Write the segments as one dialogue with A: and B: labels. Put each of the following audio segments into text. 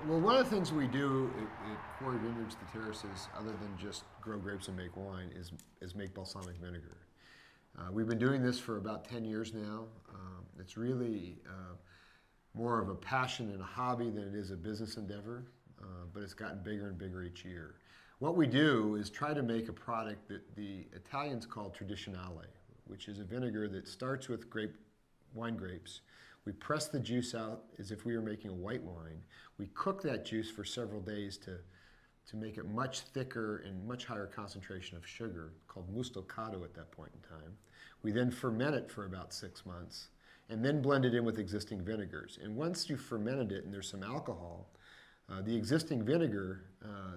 A: Well, one of the things we do at Quarry Vineyards, the Terraces, other than just grow grapes and make wine, is make balsamic vinegar. We've been doing this for about 10 years now. It's really more of a passion and a hobby than it is a business endeavor, but it's gotten bigger and bigger each year. What we do is try to make a product that the Italians call tradizionale, which is a vinegar that starts with wine grapes. We press the juice out as if we were making a white wine. We cook that juice for several days to make it much thicker and much higher concentration of sugar, called mustocado at that point in time. We then ferment it for about 6 months and then blend it in with existing vinegars. And once you've fermented it and there's some alcohol, the existing vinegar,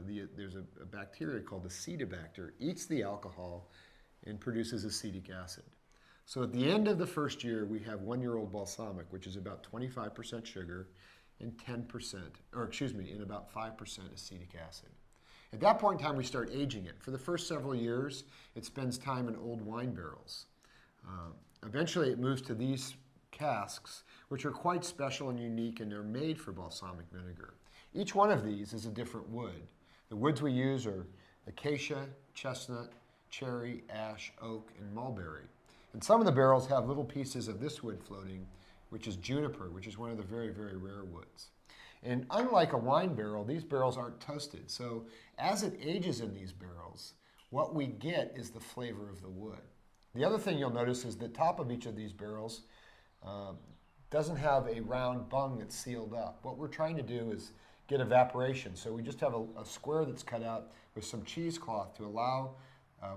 A: there's a bacteria called acetobacter, eats the alcohol and produces acetic acid. So at the end of the first year, we have 1-year-old balsamic, which is about 25% sugar and 10%, or excuse me, and about 5% acetic acid. At that point in time, we start aging it. For the first several years, it spends time in old wine barrels. Eventually, it moves to these casks, which are quite special and unique, and they're made for balsamic vinegar. Each one of these is a different wood. The woods we use are acacia, chestnut, cherry, ash, oak, and mulberry. And some of the barrels have little pieces of this wood floating, which is juniper, which is one of the very, very rare woods. And unlike a wine barrel, these barrels aren't toasted. So as it ages in these barrels, what we get is the flavor of the wood. The other thing you'll notice is the top of each of these barrels doesn't have a round bung that's sealed up. What we're trying to do is get evaporation. So we just have a square that's cut out with some cheesecloth to allow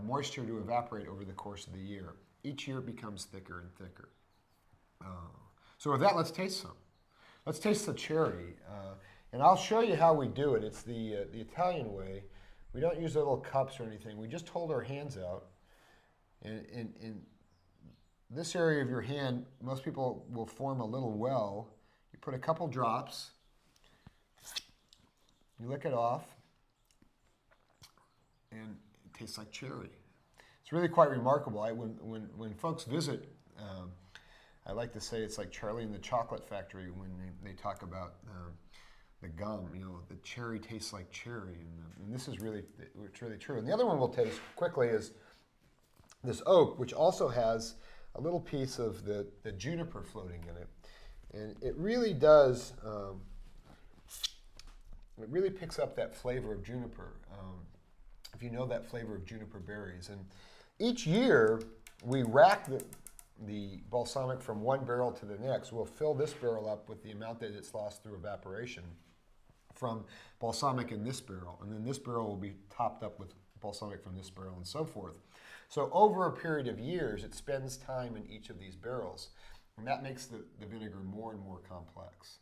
A: moisture to evaporate over the course of the year. Each year it becomes thicker and thicker. So with that, let's taste some. Let's taste the cherry. And I'll show you how we do it. It's the Italian way. We don't use little cups or anything. We just hold our hands out. And in this area of your hand, most people will form a little well. You put a couple drops. You lick it off. And it tastes like cherry. It's really quite remarkable. When folks visit, I like to say it's like Charlie and the Chocolate Factory when they talk about the gum. You know, the cherry tastes like cherry, and this is really, it's really true. And the other one we'll taste quickly is this oak, which also has a little piece of the juniper floating in it, and it really does. It really picks up that flavor of juniper. If you know that flavor of juniper berries, and each year we rack the balsamic from one barrel to the next. We'll fill this barrel up with the amount that it's lost through evaporation from balsamic in this barrel, and then this barrel will be topped up with balsamic from this barrel and so forth. So over a period of years, it spends time in each of these barrels, and that makes the vinegar more and more complex.